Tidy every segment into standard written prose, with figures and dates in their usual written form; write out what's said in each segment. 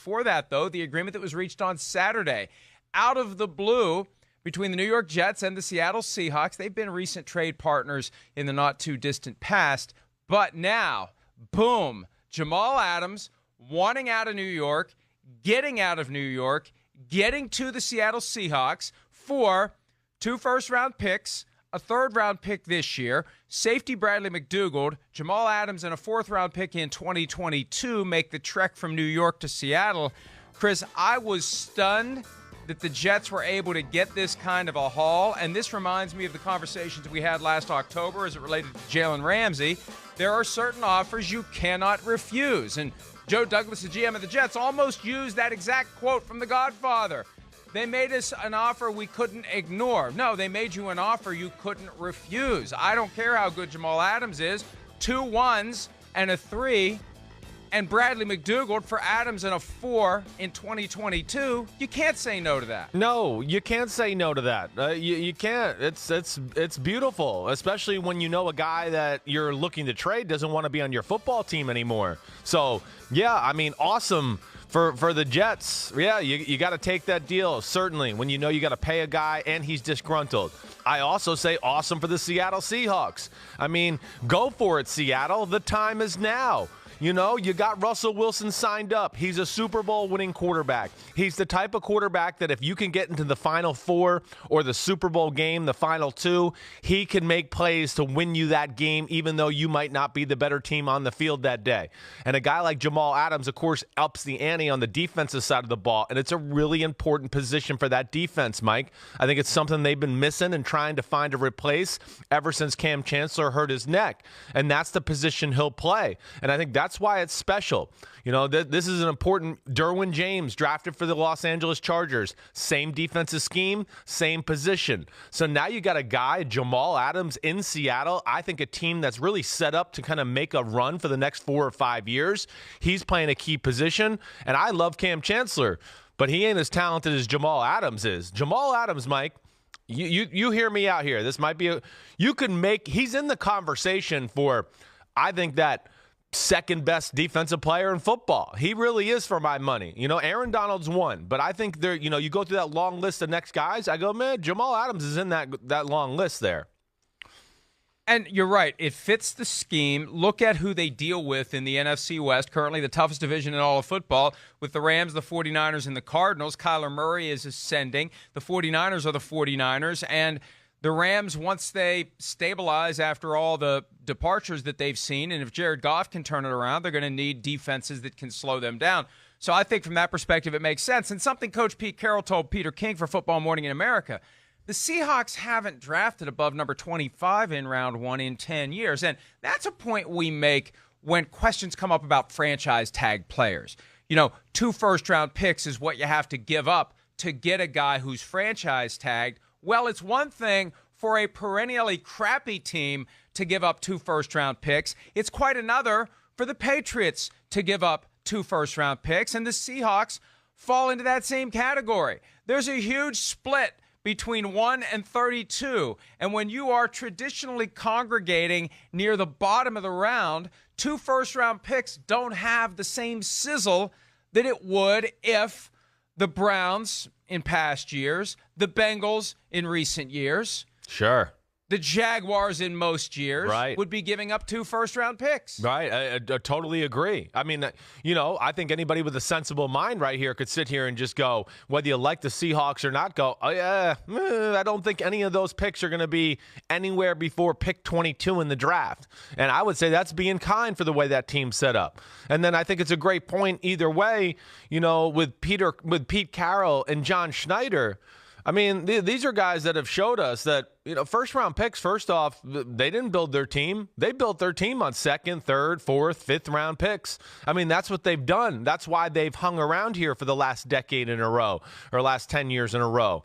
Before that, though, the agreement that was reached on Saturday, out of the blue, between the New York Jets and the Seattle Seahawks. They've been recent trade partners in the not-too-distant past. But now, boom, Jamal Adams wanting out of New York, getting out of New York, getting to the Seattle Seahawks for 2 first-round picks, a third-round pick this year, safety Bradley McDougald, Jamal Adams, and a fourth-round pick in 2022 make the trek from New York to Seattle. Chris, I was stunned that the Jets were able to get this kind of a haul, and this reminds me of the conversations we had last October as it related to Jalen Ramsey. There are certain offers you cannot refuse, and Joe Douglas, the GM of the Jets, almost used that exact quote from The Godfather. They made us an offer we couldn't ignore. No, they made you an offer you couldn't refuse. I don't care how good Jamal Adams is. 2 1s and a 3, and Bradley McDougald for Adams and a 4 in 2022. You can't say no to that. No, you can't say no to that. You can't. It's beautiful, especially when you know a guy that you're looking to trade doesn't want to be on your football team anymore. So, yeah, I mean, awesome for the Jets. Yeah, you got to take that deal, certainly, when you know you got to pay a guy and he's disgruntled. I also say awesome for the Seattle Seahawks. I mean, go for it, Seattle. The time is now. You know, you got Russell Wilson signed up. He's a Super Bowl winning quarterback. He's the type of quarterback that if you can get into the Final Four or the Super Bowl game, the Final 2, he can make plays to win you that game, even though you might not be the better team on the field that day. And a guy like Jamal Adams, of course, ups the ante on the defensive side of the ball, and it's a really important position for that defense, Mike. I think it's something they've been missing and trying to find a replace ever since Cam Chancellor hurt his neck, and that's the position he'll play. And I think that's why it's special. You know, this is an important. Derwin James drafted for the Los Angeles Chargers. Same defensive scheme, same position. So now you got a guy, Jamal Adams, in Seattle. I think a team that's really set up to kind of make a run for the next 4 or 5 years. He's playing a key position, and I love Cam Chancellor, but he ain't as talented as Jamal Adams is. Jamal Adams, Mike, you hear me out here. This might be he's in the conversation for, I think, that second best defensive player in football. He really is, for my money. You know, Aaron Donald's one, but I think there, you know, you go through that long list of next guys, I go, man, Jamal Adams is in that long list there. And you're right. It fits the scheme. Look at who they deal with in the NFC West, currently the toughest division in all of football, with the Rams, the 49ers, and the Cardinals. Kyler Murray is ascending. The 49ers are the 49ers, and the Rams, once they stabilize after all the departures that they've seen, and if Jared Goff can turn it around, they're going to need defenses that can slow them down. So I think from that perspective, it makes sense. And something Coach Pete Carroll told Peter King for Football Morning in America, the Seahawks haven't drafted above number 25 in round 1 in 10 years. And that's a point we make when questions come up about franchise tag players. You know, 2 first-round picks is what you have to give up to get a guy who's franchise tagged. Well, it's one thing for a perennially crappy team to give up 2 first-round picks. It's quite another for the Patriots to give up 2 first-round picks, and the Seahawks fall into that same category. There's a huge split between 1 and 32, and when you are traditionally congregating near the bottom of the round, 2 first-round picks don't have the same sizzle that it would if the Browns in past years, the Bengals in recent years, sure, the Jaguars in most years, right, would be giving up 2 first-round picks. Right, I totally agree. I mean, you know, I think anybody with a sensible mind right here could sit here and just go, whether you like the Seahawks or not, go, oh, yeah, I don't think any of those picks are going to be anywhere before pick 22 in the draft. And I would say that's being kind for the way that team's set up. And then I think it's a great point either way, you know, with Pete Carroll and John Schneider. I mean, these are guys that have showed us that, you know, first-round picks, first off, they didn't build their team. They built their team on second, third, fourth, fifth-round picks. I mean, that's what they've done. That's why they've hung around here for the last decade in a row, or last 10 years in a row,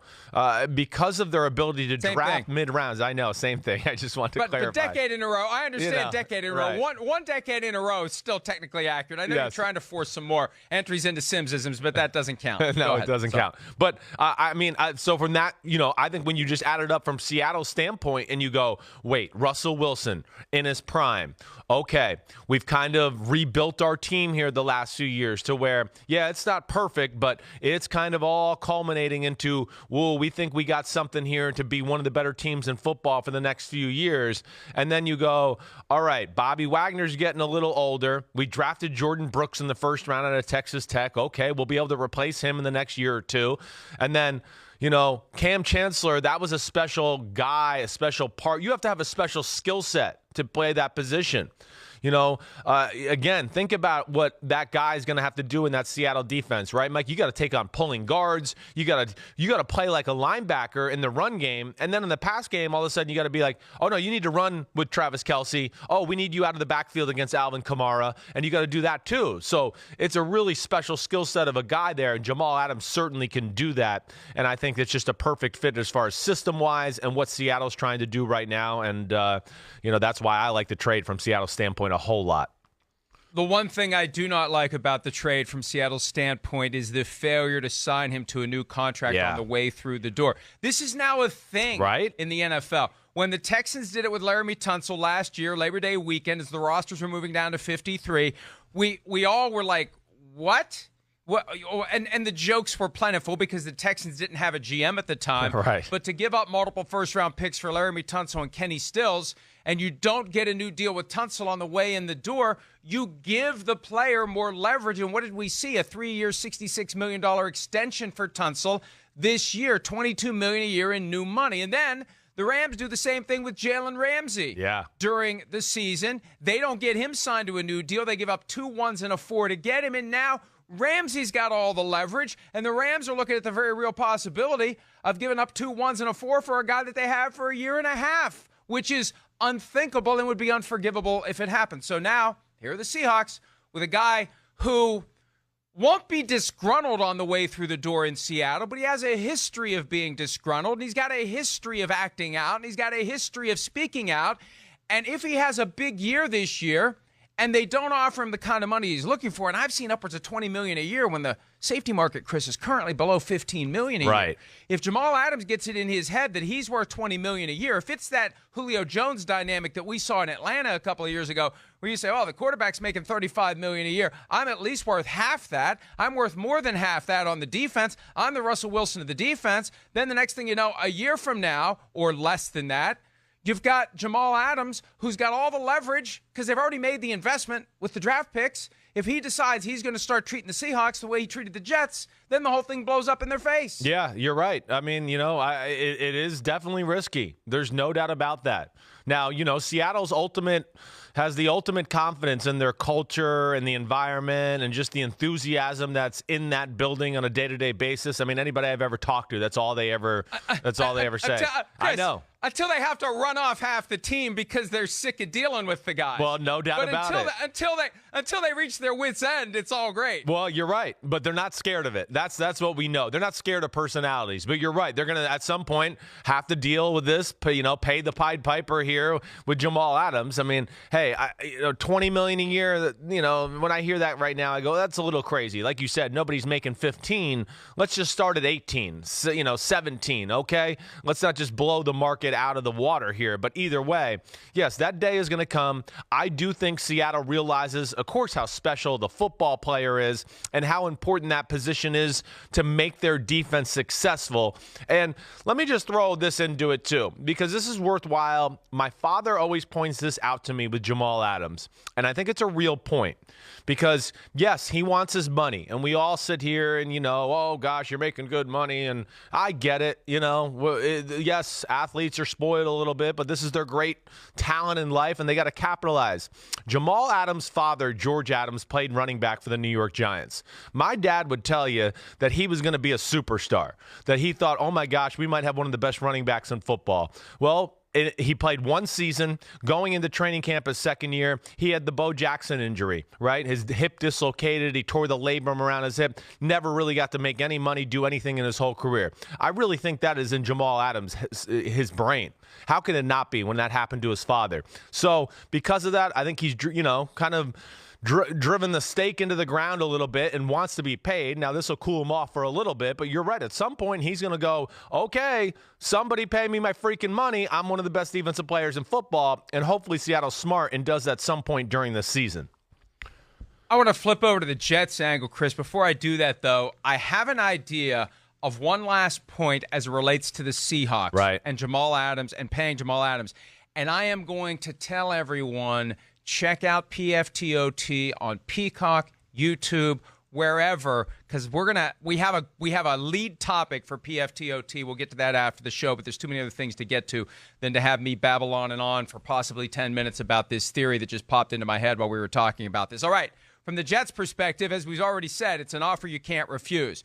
because of their ability to draft mid-rounds. I know, same thing. I just want to clarify. But decade in a row, I understand, decade in a row. One decade in a row is still technically accurate. I know you're trying to force some more entries into Sims-isms, but that doesn't count. No, it doesn't count. But, I mean, so from that, you know, I think when you just add it up from Seattle Seattle standpoint and you go, wait, Russell Wilson in his prime. Okay, we've kind of rebuilt our team here the last few years to where, yeah, it's not perfect, but it's kind of all culminating into, whoa, we think we got something here to be one of the better teams in football for the next few years. And then you go, all right, Bobby Wagner's getting a little older. We drafted Jordan Brooks in the first round out of Texas Tech. Okay, we'll be able to replace him in the next year or two. And then, Cam Chancellor, that was a special guy, a special part. You have to have a special skill set to play that position. Again, think about what that guy is going to have to do in that Seattle defense, right, Mike? You got to take on pulling guards. You got to play like a linebacker in the run game, and then in the pass game, all of a sudden you got to be like, oh no, you need to run with Travis Kelce. Oh, we need you out of the backfield against Alvin Kamara, and you got to do that too. So it's a really special skill set of a guy there, and Jamal Adams certainly can do that. And I think it's just a perfect fit as far as system-wise and what Seattle's trying to do right now. And that's why I like the trade from Seattle's standpoint a whole lot. The one thing I do not like about the trade from Seattle's standpoint is the failure to sign him to a new contract on the way through the door. This is now a thing in the NFL. When the Texans did it with Laramie Tunsil last year, Labor Day weekend, as the rosters were moving down to 53, we all were like, what? And the jokes were plentiful because the Texans didn't have a GM at the time. Right. But to give up multiple first-round picks for Laramie Tunsil and Kenny Stills, and you don't get a new deal with Tunsil on the way in the door, you give the player more leverage. And what did we see? A 3-year, $66 million extension for Tunsil this year, $22 million a year in new money. And then the Rams do the same thing with Jalen Ramsey during the season. They don't get him signed to a new deal. They give up 2 1s and a 4 to get him, and now Ramsey's got all the leverage, and the Rams are looking at the very real possibility of giving up 2 1s and a 4 for a guy that they have for a year and a half, which is unthinkable and would be unforgivable if it happened. So now, here are the Seahawks with a guy who won't be disgruntled on the way through the door in Seattle, but he has a history of being disgruntled, and he's got a history of acting out, and he's got a history of speaking out. And if he has a big year this year, and they don't offer him the kind of money he's looking for, and I've seen upwards of $20 million a year when the safety market, Chris, is currently below $15 million a year. If Jamal Adams gets it in his head that he's worth $20 million a year, if it's that Julio Jones dynamic that we saw in Atlanta a couple of years ago, where you say, oh, the quarterback's making $35 million a year, I'm at least worth half that. I'm worth more than half that on the defense. I'm the Russell Wilson of the defense. Then the next thing you know, a year from now, or less than that, you've got Jamal Adams, who's got all the leverage because they've already made the investment with the draft picks. If he decides he's going to start treating the Seahawks the way he treated the Jets, then the whole thing blows up in their face. Yeah, you're right. I mean, it is definitely risky. There's no doubt about that. Now, Seattle's has the ultimate confidence in their culture and the environment and just the enthusiasm that's in that building on a day-to-day basis. I mean, anybody I've ever talked to, that's all they ever say. Chris, I know. Until they have to run off half the team because they're sick of dealing with the guy. Well, no doubt about it. Until they reach their wits' end, it's all great. Well, you're right, but they're not scared of it. That's what we know. They're not scared of personalities, but you're right. They're going to, at some point, have to deal with this, pay the Pied Piper here with Jamal Adams. I mean, hey, $20 million a year, when I hear that right now, I go, that's a little crazy. Like you said, nobody's making 15. Let's just start at 18, 17, okay? Let's not just blow the market out of the water here. But either way, yes, that day is going to come. I do think Seattle realizes, of course, how special the football player is and how important that position is to make their defense successful. And let me just throw this into it too, because this is worthwhile. My father always points this out to me with Jamal Adams, and I think it's a real point because, yes, he wants his money, and we all sit here and, oh, gosh, you're making good money, and I get it, yes, athletes are spoiled a little bit, but this is their great talent in life, and they got to capitalize. Jamal Adams' father, George Adams, played running back for the New York Giants. My dad would tell you that he was going to be a superstar, that he thought, oh, my gosh, we might have one of the best running backs in football. Well, he played one season. Going into training camp his second year, he had the Bo Jackson injury, right? His hip dislocated. He tore the labrum around his hip. Never really got to make any money, do anything in his whole career. I really think that is in Jamal Adams, his brain. How can it not be when that happened to his father? So because of that, I think he's, kind of driven the stake into the ground a little bit and wants to be paid. Now, this will cool him off for a little bit, but you're right. At some point, he's going to go, okay, somebody pay me my freaking money. I'm one of the best defensive players in football, and hopefully Seattle's smart and does that at some point during the season. I want to flip over to the Jets angle, Chris. Before I do that, though, I have an idea of one last point as it relates to the Seahawks and Jamal Adams and paying Jamal Adams. And I am going to tell everyone, check out PFTOT on Peacock, YouTube, wherever, because we have a lead topic for PFTOT. We'll get to that after the show, but there's too many other things to get to than to have me babble on and on for possibly 10 minutes about this theory that just popped into my head while we were talking about this. All right, from the Jets' perspective, as we've already said, it's an offer you can't refuse.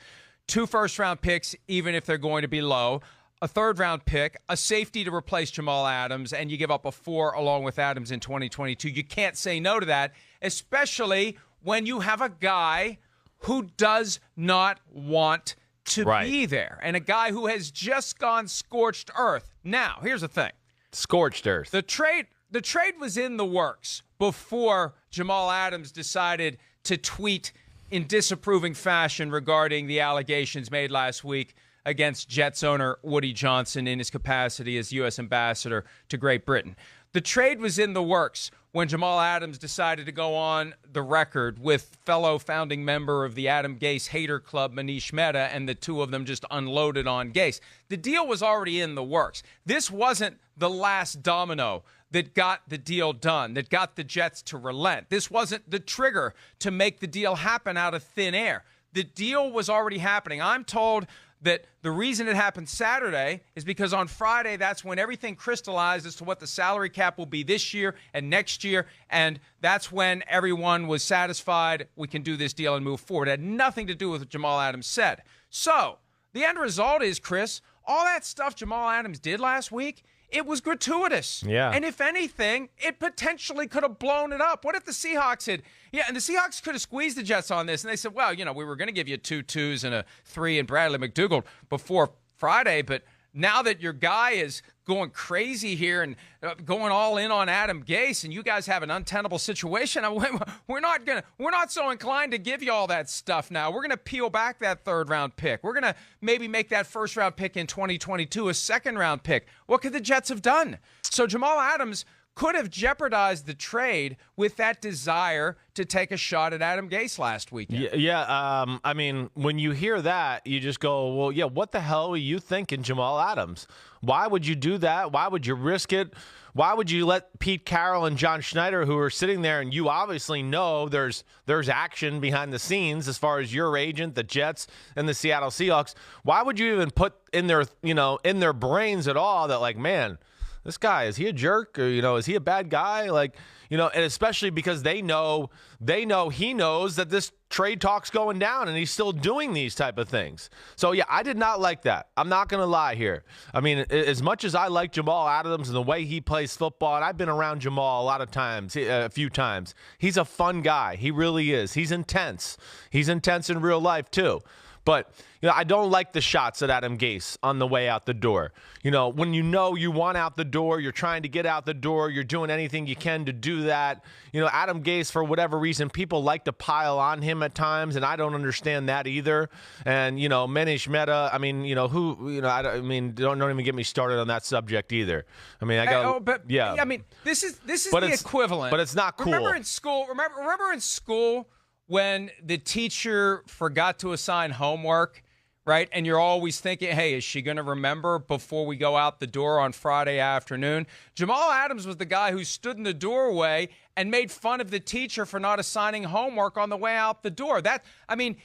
2 first-round picks, even if they're going to be low. A third-round pick, a safety to replace Jamal Adams, and you give up a 4 along with Adams in 2022. You can't say no to that, especially when you have a guy who does not want to be there and a guy who has just gone scorched earth. Now, here's the thing. Scorched earth. The trade was in the works before Jamal Adams decided to tweet in disapproving fashion regarding the allegations made last week against Jets owner Woody Johnson in his capacity as U.S. ambassador to Great Britain. The trade was in the works when Jamal Adams decided to go on the record with fellow founding member of the Adam Gase hater club, Manish Mehta, and the two of them just unloaded on Gase. The deal was already in the works. This wasn't the last domino that got the deal done, that got the Jets to relent. This wasn't the trigger to make the deal happen out of thin air. The deal was already happening. I'm told that the reason it happened Saturday is because on Friday, that's when everything crystallized as to what the salary cap will be this year and next year, and that's when everyone was satisfied we can do this deal and move forward. It had nothing to do with what Jamal Adams said. So the end result is, Chris, all that stuff Jamal Adams did last week, it was gratuitous. Yeah. And if anything, it potentially could have blown it up. What if the Seahawks had, and the Seahawks could have squeezed the Jets on this, and they said, well, we were going to give you 2 2s and a 3 and Bradley McDougald before Friday, but now that your guy is going crazy here and going all in on Adam Gase, and you guys have an untenable situation, we're not so inclined to give you all that stuff now. We're going to peel back that 3rd-round pick. We're going to maybe make that 1st-round pick in 2022 a 2nd-round pick. What could the Jets have done? So Jamal Adams could have jeopardized the trade with that desire to take a shot at Adam Gase last weekend. Yeah. I mean, when you hear that, you just go, well, yeah, what the hell are you thinking, Jamal Adams? Why would you do that? Why would you risk it? Why would you let Pete Carroll and John Schneider, who are sitting there, and you obviously know there's action behind the scenes as far as your agent, the Jets, and the Seattle Seahawks. Why would you even put in their brains at all that, like, man, this guy, is he a jerk, or, is he a bad guy? Like, and especially because they know he knows that this trade talk's going down and he's still doing these type of things. So, yeah, I did not like that. I'm not going to lie here. I mean, as much as I like Jamal Adams and the way he plays football, and I've been around Jamal a few times, he's a fun guy. He really is. He's intense. He's intense in real life, too. But, I don't like the shots at Adam Gase on the way out the door. When you want out the door, you're trying to get out the door, you're doing anything you can to do that. Adam Gase, for whatever reason, people like to pile on him at times, and I don't understand that either. And, Manish Mehta, I mean, don't even get me started on that subject either. I mean, I mean, this is the equivalent. But it's not cool. Remember in school when the teacher forgot to assign homework, right? And you're always thinking, hey, is she going to remember before we go out the door on Friday afternoon? Jamal Adams was the guy who stood in the doorway and made fun of the teacher for not assigning homework on the way out the door.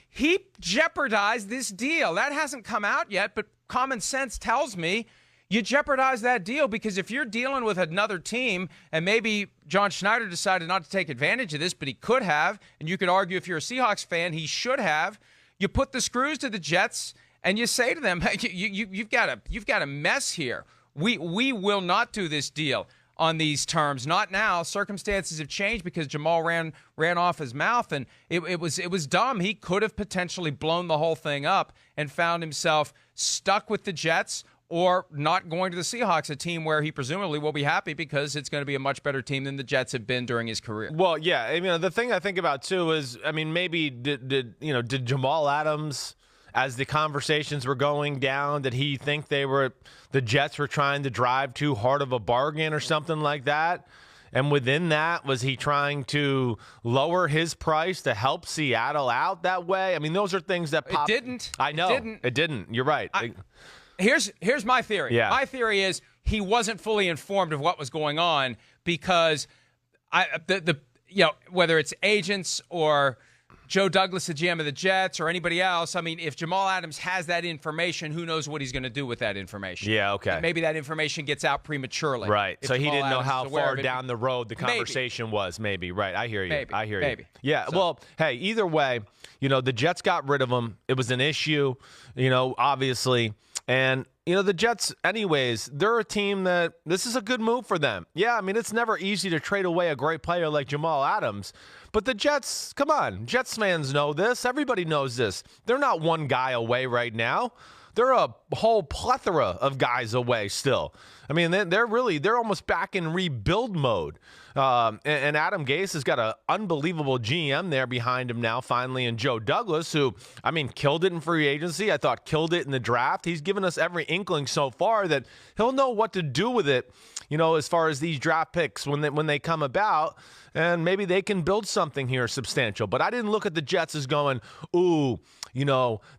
He jeopardized this deal. That hasn't come out yet, but common sense tells me you jeopardize that deal, because if you're dealing with another team, and maybe John Schneider decided not to take advantage of this, but he could have, and you could argue if you're a Seahawks fan, he should have, you put the screws to the Jets and you say to them, hey, you've got a mess here. We will not do this deal on these terms. Not now. Circumstances have changed because Jamal ran off his mouth, and it was dumb. He could have potentially blown the whole thing up and found himself stuck with the Jets, or not going to the Seahawks, a team where he presumably will be happy because it's going to be a much better team than the Jets have been during his career. Well, yeah. I mean, the thing I think about, too, is, I mean, maybe did Jamal Adams, as the conversations were going down, did he think the Jets were trying to drive too hard of a bargain or something like that? And within that, was he trying to lower his price to help Seattle out that way? I mean, those are things that pop. It didn't. I know. It didn't. You're right. Here's my theory. Yeah. My theory is he wasn't fully informed of what was going on because whether it's agents or Joe Douglas, the GM of the Jets, or anybody else, I mean, if Jamal Adams has that information, who knows what he's going to do with that information? Yeah, okay. And maybe that information gets out prematurely. Right. So he didn't know how far it. down the road the conversation was, maybe. Right. I hear you. Maybe. I hear you. Maybe. Yeah. So. Well, hey, either way, the Jets got rid of him. It was an issue, obviously. And, the Jets, anyways, they're a team that this is a good move for them. Yeah, I mean, it's never easy to trade away a great player like Jamal Adams. But the Jets, come on, Jets fans know this. Everybody knows this. They're not one guy away right now. They're a whole plethora of guys away still. I mean, they're almost back in rebuild mode. And Adam Gase has got an unbelievable GM there behind him now, finally, and Joe Douglas, who, I mean, killed it in free agency. I thought killed it in the draft. He's given us every inkling so far that he'll know what to do with it, as far as these draft picks when they come about. And maybe they can build something here substantial. But I didn't look at the Jets as going, ooh,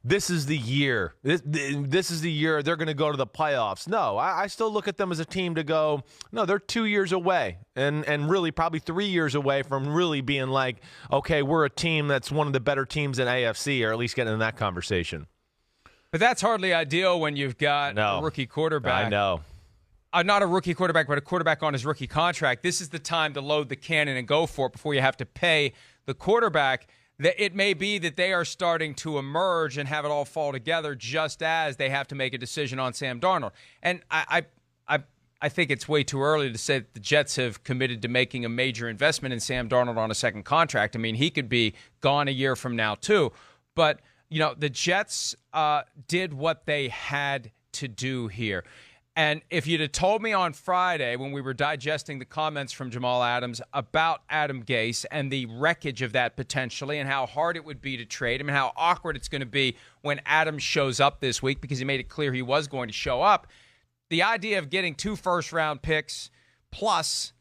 this is the year. This is the year they're going to go to the playoffs. No, I still look at them as a team to go, no, they're 2 years away and really probably 3 years away from really being like, okay, we're a team that's one of the better teams in AFC, or at least getting in that conversation. But that's hardly ideal when you've got a rookie quarterback. I know. Not a rookie quarterback, but a quarterback on his rookie contract. This is the time to load the cannon and go for it before you have to pay the quarterback. It may be that they are starting to emerge and have it all fall together just as they have to make a decision on Sam Darnold. And I think it's way too early to say that the Jets have committed to making a major investment in Sam Darnold on a second contract. I mean, he could be gone a year from now too. But, the Jets did what they had to do here. And if you'd have told me on Friday when we were digesting the comments from Jamal Adams about Adam Gase and the wreckage of that potentially and how hard it would be to trade him and how awkward it's going to be when Adams shows up this week because he made it clear he was going to show up, the idea of getting 2 first-round picks plus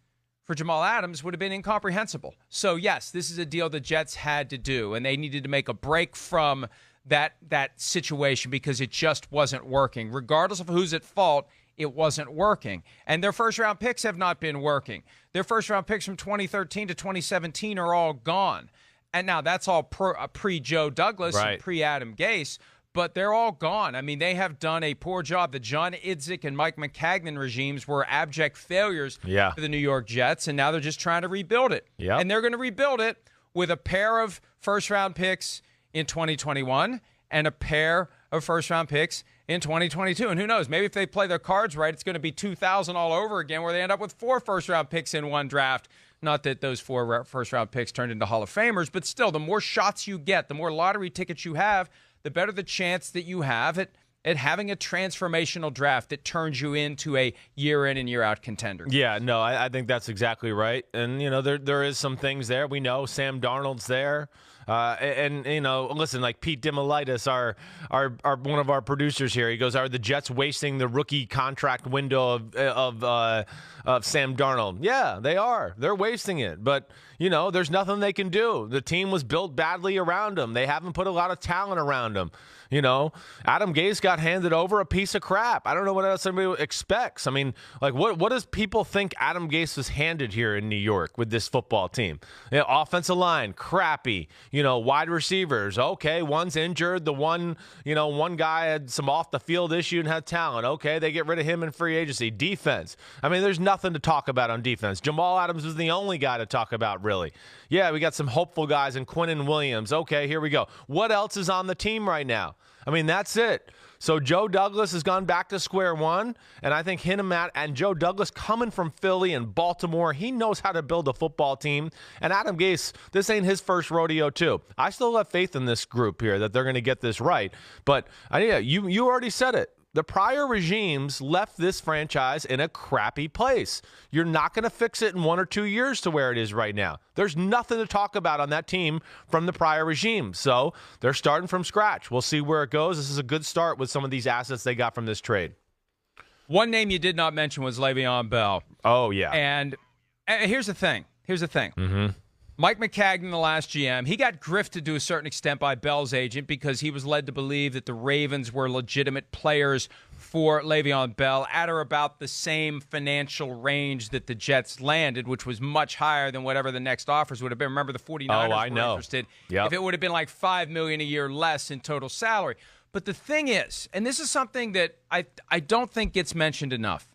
for Jamal Adams would have been incomprehensible. So, yes, this is a deal the Jets had to do, and they needed to make a break from that situation because it just wasn't working. Regardless of who's at fault, it wasn't working. And their first-round picks have not been working. Their first-round picks from 2013 to 2017 are all gone. And now that's all pre-Joe Douglas and pre-Adam Gase, but they're all gone. I mean, they have done a poor job. The John Idzik and Mike Maccagnan regimes were abject failures for the New York Jets, and now they're just trying to rebuild it. Yep. And they're going to rebuild it with a pair of first-round picks in 2021 and a pair of first-round picks in 2022. And who knows, maybe if they play their cards right, it's going to be 2000 all over again where they end up with 4 first-round picks in one draft. Not that those 4 first-round picks turned into Hall of Famers, but still, the more shots you get, the more lottery tickets you have, the better the chance that you have at having a transformational draft that turns you into a year-in and year-out contender. Yeah, no, I think that's exactly right. And, there is some things there. We know Sam Darnold's there. Listen, like Pete Dimolitis, our one of our producers here, he goes, are the Jets wasting the rookie contract window of Sam Darnold? Yeah, they are. They're wasting it. But, there's nothing they can do. The team was built badly around him. They haven't put a lot of talent around him. Adam Gase got handed over a piece of crap. I don't know what else somebody expects. I mean, like, what does people think Adam Gase was handed here in New York with this football team? Offensive line, crappy. Wide receivers, okay, one's injured. The one guy had some off-the-field issue and had talent. Okay, they get rid of him in free agency. Defense. I mean, there's nothing to talk about on defense. Jamal Adams was the only guy to talk about, really. Yeah, we got some hopeful guys in Quinnen Williams. Okay, here we go. What else is on the team right now? I mean, that's it. So Joe Douglas has gone back to square one, and I think Matt and Joe Douglas coming from Philly and Baltimore, he knows how to build a football team. And Adam Gase, this ain't his first rodeo too. I still have faith in this group here that they're going to get this right. But you already said it. The prior regimes left this franchise in a crappy place. You're not going to fix it in 1 or 2 years to where it is right now. There's nothing to talk about on that team from the prior regime. So they're starting from scratch. We'll see where it goes. This is a good start with some of these assets they got from this trade. One name you did not mention was Le'Veon Bell. Oh, yeah. And here's the thing. Mm-hmm. Mike McCagnon, the last GM, he got grifted to a certain extent by Bell's agent because he was led to believe that the Ravens were legitimate players for Le'Veon Bell at or about the same financial range that the Jets landed, which was much higher than whatever the next offers would have been. Remember, the 49ers were interested. Yep. If it would have been like $5 million a year less in total salary. But the thing is, and this is something that I don't think gets mentioned enough,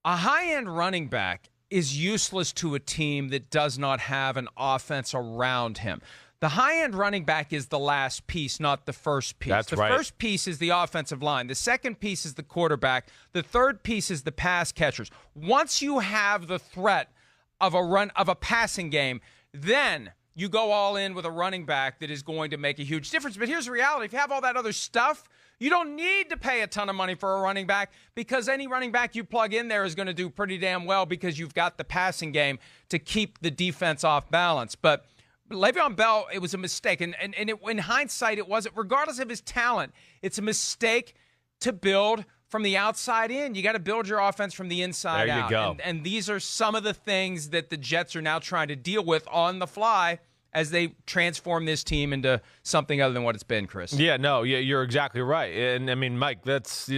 a high-end running back is useless to a team that does not have an offense around him. The high-end running back is the last piece, not the first piece. That's the right. first piece is the offensive line. The second piece is the quarterback. The third piece is the pass catchers. Once you have the threat of a passing game, then you go all in with a running back that is going to make a huge difference. But here's the reality. If you have all that other stuff, you don't need to pay a ton of money for a running back because any running back you plug in there is going to do pretty damn well because you've got the passing game to keep the defense off balance. But Le'Veon Bell, it was a mistake. And in hindsight, it wasn't. Regardless of his talent, it's a mistake to build from the outside in. You got to build your offense from the inside out. There you go. And these are some of the things that the Jets are now trying to deal with on the fly as they transform this team into something other than what it's been, Chris. Yeah, no, you're exactly right. And, I mean, Mike, it's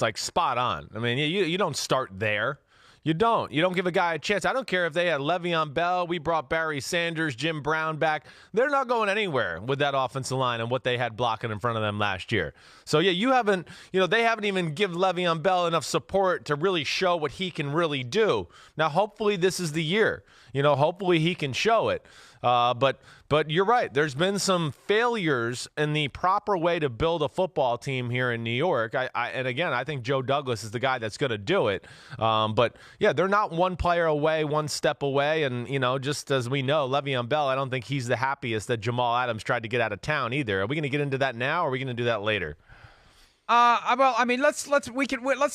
like spot on. I mean, you don't start there. You don't give a guy a chance. I don't care if they had Le'Veon Bell. We brought Barry Sanders, Jim Brown back. They're not going anywhere with that offensive line and what they had blocking in front of them last year. So, yeah, they haven't even given Le'Veon Bell enough support to really show what he can really do. Now, hopefully this is the year. Hopefully he can show it. But you're right. There's been some failures in the proper way to build a football team here in New York. And again, I think Joe Douglas is the guy that's going to do it. But yeah, they're not one player away, one step away. And, just as we know, Le'Veon Bell, I don't think he's the happiest that Jamal Adams tried to get out of town either. Are we going to get into that now or are we going to do that later? Well, I mean, let's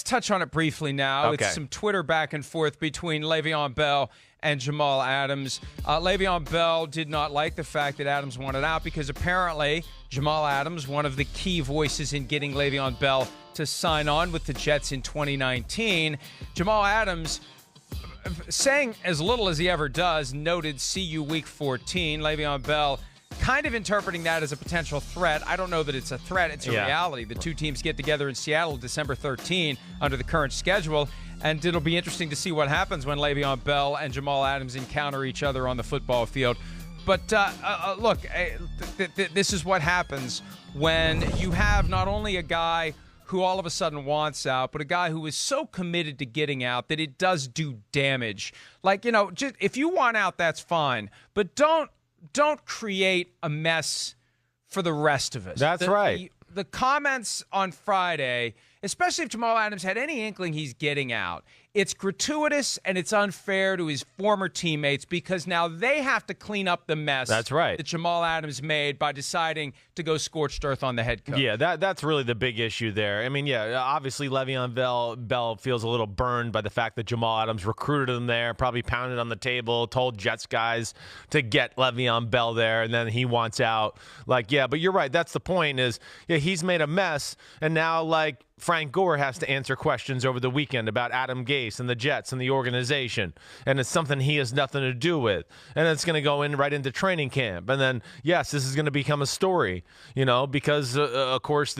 touch on it briefly now. Okay. It's some Twitter back and forth between Le'Veon Bell and Jamal Adams. Le'Veon Bell did not like the fact that Adams wanted out because apparently Jamal Adams, one of the key voices in getting Le'Veon Bell to sign on with the Jets in 2019, Jamal Adams, saying as little as he ever does, noted "See you week 14." Le'Veon Bell kind of interpreting that as a potential threat. I don't know that it's a threat. It's a reality. The two teams get together in Seattle December 13 under the current schedule, and it'll be interesting to see what happens when Le'Veon Bell and Jamal Adams encounter each other on the football field. But look, this is what happens when you have not only a guy who all of a sudden wants out, but a guy who is so committed to getting out that it does do damage. Like, just, if you want out, that's fine, but don't create a mess for the rest of us. That's right. The comments on Friday, especially if Jamal Adams had any inkling he's getting out, it's gratuitous and it's unfair to his former teammates because now they have to clean up the mess. That's right. That Jamal Adams made by deciding to go scorched earth on the head coach. Yeah, that's really the big issue there. I mean, yeah, obviously Le'Veon Bell feels a little burned by the fact that Jamal Adams recruited him there, probably pounded on the table, told Jets guys to get Le'Veon Bell there, and then he wants out. Like, yeah, but you're right. That's the point is, yeah, he's made a mess, and now, like, Frank Gore has to answer questions over the weekend about Adam Gase and the Jets and the organization, and it's something he has nothing to do with, and it's going to go right into training camp, and then yes, this is going to become a story, because of course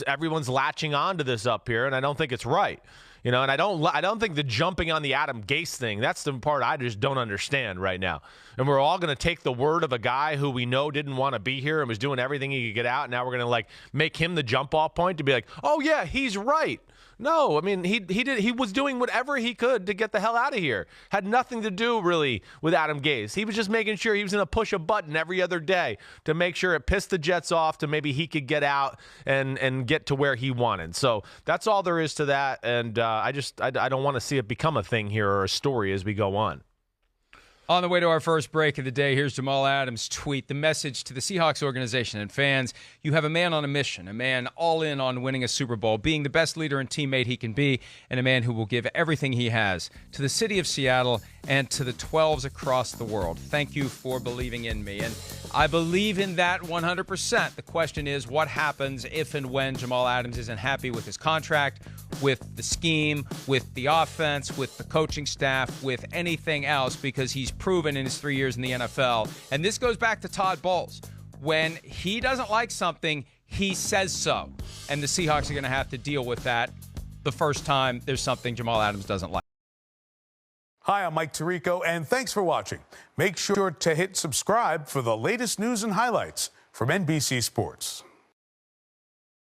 everyone's latching onto this up here, and I don't think it's right. And I don't think the jumping on the Adam Gase thing, that's the part I just don't understand right now. And we're all going to take the word of a guy who we know didn't want to be here and was doing everything he could get out. And now we're going to make him the jump off point to be like, oh yeah, he's right. No, I mean, he was doing whatever he could to get the hell out of here. Had nothing to do really with Adam Gase. He was just making sure he was going to push a button every other day to make sure it pissed the Jets off to maybe he could get out and get to where he wanted. So that's all there is to that. And I don't want to see it become a thing here or a story as we go on. On the way to our first break of the day, here's Jamal Adams' tweet. The message to the Seahawks organization and fans: you have a man on a mission, a man all in on winning a Super Bowl, being the best leader and teammate he can be, and a man who will give everything he has to the city of Seattle and to the 12s across the world. Thank you for believing in me. And I believe in that 100%. The question is, what happens if and when Jamal Adams isn't happy with his contract, with the scheme, with the offense, with the coaching staff, with anything else, because he's proven in his 3 years in the NFL. And this goes back to Todd Bowles. When he doesn't like something, he says so. And the Seahawks are going to have to deal with that the first time there's something Jamal Adams doesn't like. Hi, I'm Mike Tirico, and thanks for watching. Make sure to hit subscribe for the latest news and highlights from NBC Sports.